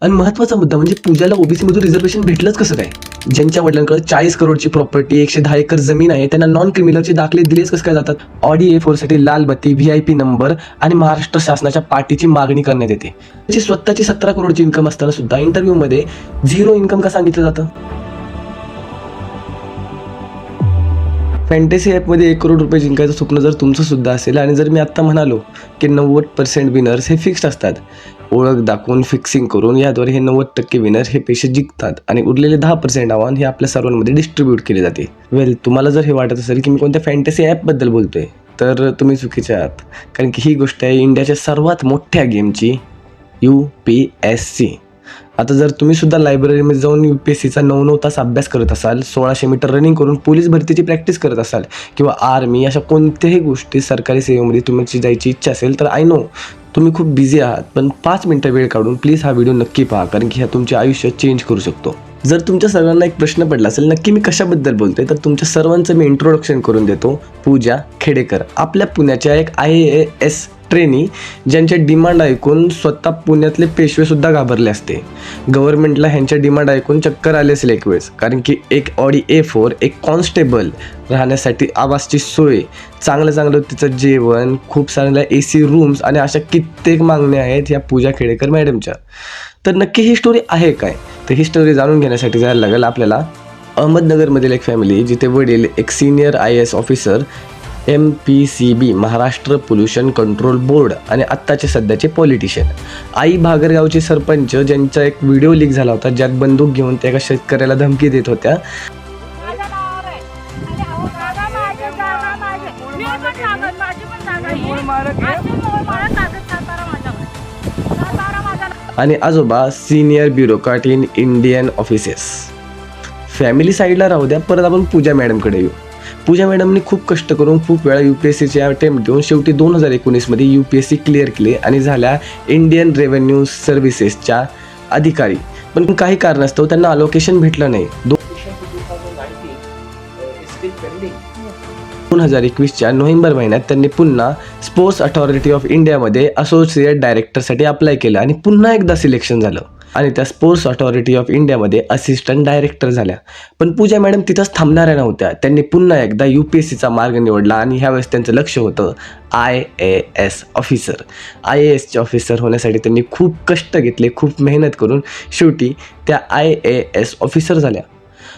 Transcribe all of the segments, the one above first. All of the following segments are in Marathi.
आणि महत्त्वाचा मुद्दा म्हणजे पूजाला ओबीसी मधून रिझर्वेशन भेटलंच कसं काय? ज्यांच्या वडिलांकडे 40 करोडची प्रॉपर्टी, 110 एकर जमीन आहे, त्यांना नॉन क्रिमिनलचे दाखले दिलेच कसं काय जातात? ऑडी A4 साठी लाल बत्ती, VIP नंबर आणि महाराष्ट्र शासनाच्या पाठीची मागणी करण्यात येते. त्याची स्वतःची 17 करोडची इन्कम असताना सुद्धा इंटरव्ह्यू मध्ये झिरो इन्कम का सांगितलं जातं? फॅन्टसी ॲपमध्ये 1 करोड रुपये जिंकायचं स्वप्न जर तुमचं सुद्धा असेल आणि जर मी आत्ता म्हणालो की 90% विनर्स हे फिक्स्ड असतात, ओळख दाखवून फिक्सिंग करून याद्वारे हे 90% विनर हे पैसे जिंकतात आणि उरलेले 10% आव्हान हे आपल्या सर्वांमध्ये डिस्ट्रीब्यूट केले जाते. तुम्हाला जर हे वाटत असेल की मी कोणत्या फॅन्टसी ॲपबद्दल बोलतोय तर तुम्ही चुकीचे आहात, कारण की ही गोष्ट आहे इंडियाच्या सर्वात मोठ्या गेमची, UPSC. आता जर तुम्ही सुद्धा लायब्ररीमध्ये जाऊन UPSCचा 9 तास अभ्यास करत असाल, 1600 मीटर रनिंग करून पोलीस भरतीची प्रॅक्टिस करत असाल किंवा आर्मी अशा कोणत्याही गोष्टी सरकारी सेवेमध्ये तुमची जायची इच्छा असेल तर आय नो तुम्ही खूप बिझी आहात, पण 5 मिनटं वेळ काढून प्लीज हा व्हिडिओ नक्की पहा, कारण की ह्या तुमचे आयुष्य चेंज करू शकतो. जर तुमच्या सर्वांना एक प्रश्न पडला असेल नक्की मी कशाबद्दल बोलतोय, तर तुमच्या सर्वांचं मी इंट्रोडक्शन करून देतो. पूजा खेडेकर आपल्या पुण्याच्या एक IAS ट्रेनी, ज्यांचे डिमांड ऐकून स्वतः पुण्यातले पेशवेसुद्धा घाबरले असते. गव्हर्नमेंटला ह्यांच्या डिमांड ऐकून चक्कर आले असेल एक वेळेस, कारण की एक ऑडी A4, एक कॉन्स्टेबल, राहण्यासाठी आवासची सोय, चांगलं तिचं जेवण, खूप साऱ्या AC रूम्स आणि अशा कित्येक मागण्या आहेत या पूजा खेडेकर मॅडमच्या. तर नक्की ही स्टोरी आहे काय? तर ही स्टोरी जाणून घेण्यासाठी जायला लागेल आपल्याला अहमदनगरमधील एक फॅमिली, जिथे वडील एक senior IAS officer, MPCB Maharashtra pollution control board आणि आत्ताचे सध्याचे पॉलिटिशियन. आई भागरगावची सरपंच, ज्यांचा एक व्हिडिओ लीक झाला होता ज्यात बंदूक घेऊन त्या एका शेतकऱ्याला धमकी देत होत्या. आणि आजोबा senior bureaucrat in Indian offices. Family साईडला राहू द्या, परत आपण पूजा मॅडमकडे येऊ. पूजा मॅडमनी खूप कष्ट करून खूप वेळा UPSCचे अटेम्प्ट देऊन शेवटी 2019मध्ये UPSC क्लिअर केले आणि झाल्या इंडियन रेव्हेन्यू सर्व्हिसेसच्या अधिकारी. पण काही कारणास्तव त्यांना अलोकेशन भेटलं नाही. 2021च्या नोव्हेंबर महिन्यात त्यांनी पुन्हा स्पोर्ट्स अथॉरिटी ऑफ इंडियामध्ये असोसिएट डायरेक्टरसाठी अप्लाय केलं आणि पुन्हा एकदा सिलेक्शन झालं आणि त्या स्पोर्ट्स अथॉरिटी ऑफ इंडियामध्ये असिस्टंट डायरेक्टर झाल्या. पण पूजा मॅडम तिथंच थांबणाऱ्या नव्हत्या. त्यांनी पुन्हा एकदा UPSCचा मार्ग निवडला आणि ह्यावेळेस त्यांचं लक्ष होतं IAS ऑफिसर. IASचे ऑफिसर होण्यासाठी त्यांनी खूप कष्ट घेतले, खूप मेहनत करून शेवटी त्या IAS ऑफिसर झाल्या.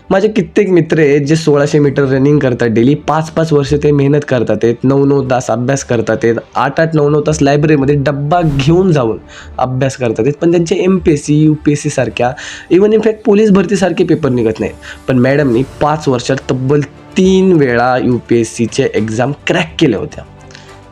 माझे कित्येक मित्र आहेत जे 1600 मीटर रनिंग करतात डेली, 5-5 वर्ष ते मेहनत करतात आहेत, 9-9 तास अभ्यास करतात आहेत, 8-8, 9-9 तास लायब्ररीमध्ये डब्बा घेऊन जाऊन अभ्यास करतात आहेत, पण त्यांचे MPSC UPSC सारख्या इव्हन इनफॅक्ट पोलीस भरतीसारखे पेपर निघत नाहीत. पण मॅडमनी 5 वर्षात तब्बल 3 वेळा UPSCचे एक्झाम क्रॅक केल्या होत्या.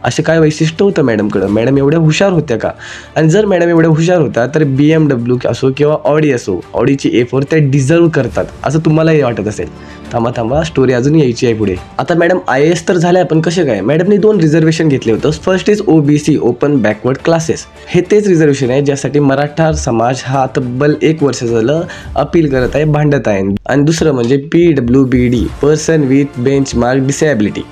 असे काय वैशिष्ट्य होतं मॅडमकडं? मॅडम एवढ्या हुशार होत्या का? आणि जर मॅडम एवढ्या हुशार होता तर BMW असो किंवा ऑडी असो, ऑडीची A4 त्या डिझर्व करतात असं तुम्हालाही वाटत असेल. थांबा, स्टोरी अजून यायची आहे पुढे. आता मॅडम IAS तर झाल्या, पण कसे काय? मॅडमने 2 रिझर्वेशन घेतले होतं. First is OBC open backward classes. हे तेच रिझर्वेशन आहे ज्यासाठी मराठा समाज हा तब्बल 1 वर्ष झालं अपील करत आहे, भांडत आहे. आणि दुसरं म्हणजे PWBD person with benchmark disability.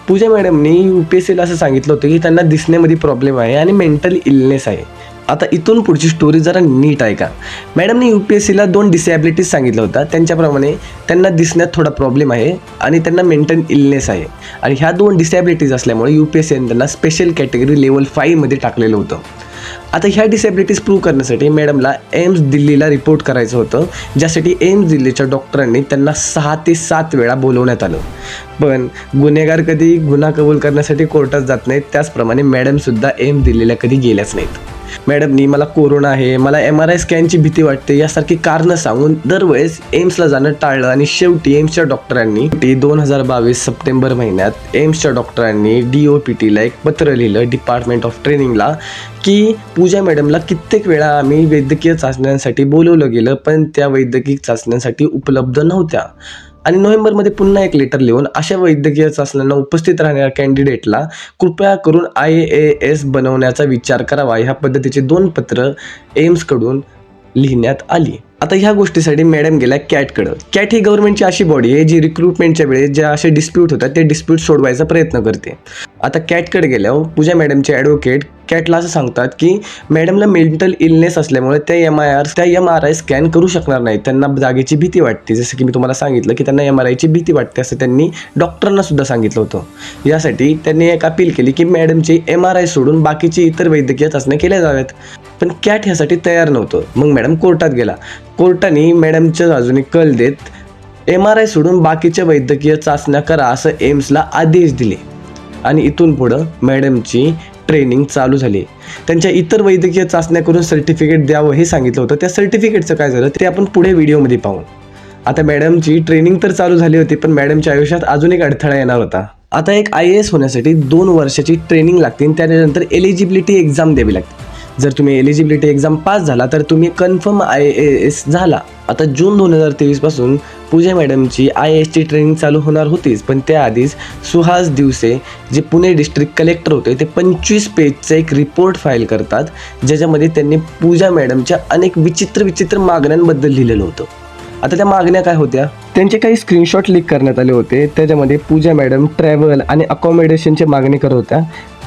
Pooja मॅडमनी UPSCला असं सांगितलं होतं की त्यांना दिसण्यामध्ये प्रॉब्लेम आहे आणि मेंटल इलनेस आहे. आता इथून पुढची स्टोरी जरा नीट ऐका. मॅडमने UPSCला 2 डिसेबिलिटीज सांगितलं होता. त्यांच्याप्रमाणे त्यांना दिसण्यात थोडा प्रॉब्लेम आहे आणि त्यांना मेंटल इलनेस आहे आणि ह्या 2 डिसेबिलिटीज असल्यामुळे UPSCने त्यांना स्पेशल कॅटेगरी लेवल 5 मध्ये टाकलेलं होतं. आता ह्या डिसेबिलिटीज प्रूव्ह करण्यासाठी मॅडमला एम्स दिल्लीला रिपोर्ट करायचं होतं, ज्यासाठी एम्स दिल्लीच्या डॉक्टरांनी त्यांना 6 ते 7 वेळा बोलवण्यात आलं. पण गुन्हेगार कधी गुन्हा कबूल करण्यासाठी कोर्टात जात नाहीत, त्याचप्रमाणे मॅडमसुद्धा एम्स दिल्लीला कधी गेल्याच नाहीत. मॅडमनी मला कोरोना आहे, मला MRI स्कॅनची भीती वाटते यासारखी कारणं सांगून दरवेळेस एम्सला जाणं टाळलं आणि शेवटी एम्सच्या डॉक्टरांनी 2022 सप्टेंबर महिन्यात एम्सच्या डॉक्टरांनी DOPTला एक पत्र लिहिलं, डिपार्टमेंट ऑफ ट्रेनिंगला, की पूजा मॅडमला कित्येक वेळा आम्ही वैद्यकीय चाचण्यांसाठी बोलवलं गेलं पण त्या वैद्यकीय चाचण्यांसाठी उपलब्ध नव्हत्या. आणि नोव्हेंबरमध्ये पुन्हा एक लेटर लिहून अशा वैद्यकीय चाचण्यांना उपस्थित राहणाऱ्या कॅन्डिडेटला कृपया करून IAS बनवण्याचा विचार करावा, ह्या पद्धतीचे 2 पत्र एम्सकडून लिहिण्यात आली. आता ह्या गोष्टीसाठी मॅडम गेल्या कॅटकडं. कॅट ही गव्हर्नमेंटची अशी बॉडी आहे जी रिक्रुटमेंटच्या वेळेस जे असे डिस्प्यूट होतात ते डिस्प्यूट सोडवायचा प्रयत्न करते. आता कॅटकडे गेल्यावर पूजा मॅडमचे ॲडव्होकेट कॅटला असं सांगतात की मॅडमला मेंटल इलनेस असल्यामुळे त्या MRI स्कॅन करू शकणार नाही, त्यांना जागेची भीती वाटते. जसं की मी तुम्हाला सांगितलं की त्यांना MRIची भीती वाटते असं त्यांनी डॉक्टरांना सुद्धा सांगितलं होतं. यासाठी त्यांनी एक अपील केली की मॅडमची MRI सोडून बाकीची इतर वैद्यकीय चाचण्या केल्या जाव्यात. पण कॅट ह्यासाठी तयार नव्हतं. मग मॅडम कोर्टात गेला. कोर्टाने मॅडमच्या बाजूने कल देत MRI सोडून बाकीच्या वैद्यकीय चाचण्या करा असं एम्सला आदेश दिले. आणि इथून पुढं मॅडमची ट्रेनिंग चालू झाली. त्यांच्या इतर वैद्यकीय चाचण्या करून सर्टिफिकेट द्यावं हे सांगितलं होतं. त्या सर्टिफिकेटचं काय झालं ते आपण पुढे व्हिडिओमध्ये पाहू. आता मॅडमची ट्रेनिंग तर चालू झाली होती, पण मॅडमच्या आयुष्यात अजून एक अडथळा येणार होता. आता एक IAS होण्यासाठी 2 वर्षाची ट्रेनिंग लागते आणि त्यानंतर एलिजिबिलिटी एक्झाम द्यावी लागते. जर तुम्ही एलिजिबिलिटी एक्झाम पास झाला तर तुम्ही कन्फर्म IAS झाला. आता जून 2023 पासून पूजा मॅडमची IASची ट्रेनिंग चालू होणार होतीच, पण त्याआधीच सुहास दिवसे जे पुणे डिस्ट्रिक्ट कलेक्टर होते ते 25 पेजचा एक रिपोर्ट फाईल करतात, ज्याच्यामध्ये त्यांनी पूजा मॅडमच्या अनेक विचित्र मागण्यांबद्दल लिहिलेलं होतं. आता त्या मागण्या काय होत्या, त्यांचे काही स्क्रीनशॉट लीक करण्यात आले होते. त्याच्यामध्ये पूजा मॅडम ट्रॅव्हल आणि अकॉमोडेशनची मागणी करत होत्या.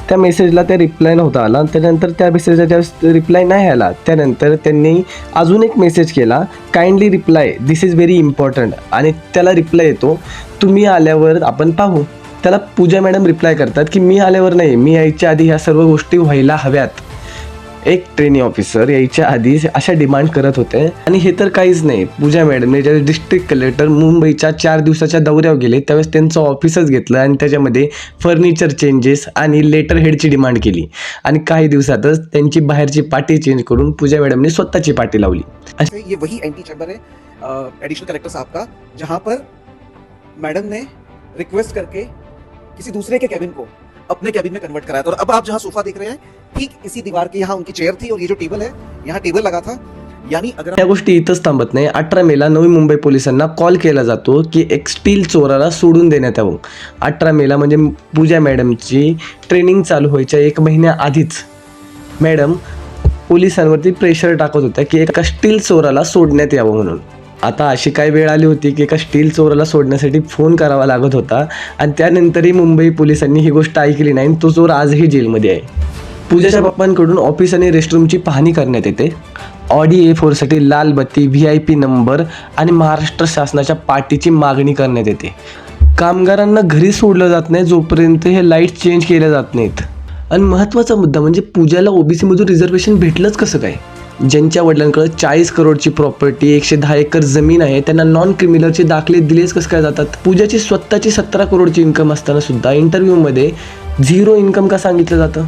त्या मेसेजला त्या रिप्लाय नव्हता आला. त्यानंतर त्या मेसेजला ज्या रिप्लाय नाही आला त्यानंतर त्यांनी अजून एक मेसेज केला, kindly reply, this is very important. आणि त्याला रिप्लाय येतो, तुम्ही आल्यावर आपण पाहू. त्याला पूजा मॅडम रिप्लाय करतात की मी आल्यावर नाही, मी यायच्या आधी ह्या सर्व गोष्टी व्हायला हव्यात. एक ट्रेनिंग ऑफिसर यायच्या आधी अशा डिमांड करत होते. आणि हे तर काहीच नाही, पूजा मॅडमने ज्यावेळेस डिस्ट्रिक्ट कलेक्टर मुंबईच्या 4 दिवसाच्या दौऱ्यावर गेले त्यावेळेस त्यांचं ऑफिसच घेतलं आणि त्याच्यामध्ये फर्निचर चेंजेस आणि लेटर हेडची डिमांड केली. आणि काही दिवसातच त्यांची बाहेरची पाटी चेंज करून पूजा मॅडमने स्वतःची पाटी लावली. ये वही एंटी चैम्बर है एडिशनल कलेक्टर साहब का, जहां पर मैडम ने रिक्वेस्ट करके किसी दूसरे के कैबिन को अपने कैबिन में कन्वर्ट कराया था. और अब आप जहां सोफा देख रहे हैं ठीक इसी दीवार के यहाँ उनकी चेयर थी और ये जो टेबल है यहाँ टेबल लगा था. यानी अगर या गोष्टी इथंच थांबत नाही. 18 मेला नवी मुंबई पोलिसांना कॉल केला जातो की एक स्टील चोराला सोडून देण्यात यावं. 18 मेला म्हणजे पूजा मॅडमची ट्रेनिंग चालू व्हायच्या 1 महिन्या आधीच मॅडम पोलिसांवरती प्रेशर टाकत होत्या की एका स्टील चोराला सोडण्यात यावं म्हणून. आता अशी काय वेळ आली होती की एका स्टील चोराला सोडण्यासाठी फोन करावा लागत होता आणि त्यानंतरही मुंबई पोलिसांनी ही गोष्ट ऐकली नाही. तो चोर आजही जेलमध्ये आहे. पूजाच्या बाप्पांकडून ऑफिस आणि रेस्टरूमची पाहणी करण्यात येते. ऑडी A4साठी लाल बत्ती, VIP नंबर आणि महाराष्ट्र शासनाच्या पाटीची मागणी करण्यात येते. कामगारांना घरी सोडलं जात नाही जोपर्यंत हे लाईट चेंज केल्या जात नाहीत. आणि महत्त्वाचा मुद्दा म्हणजे पूजाला OBC मधून रिझर्वेशन भेटलंच कसं काय. ज्यांच्या वडिलांकडे 40 करोडची प्रॉपर्टी, 110 एकर जमीन आहे, त्यांना नॉन क्रिमिनलचे दाखले दिलेच कसं काय जातात. पूजाची स्वतःची 17 करोडची इन्कम असताना सुद्धा इंटरव्ह्यूमध्ये 0 इन्कम का सांगितलं जातं.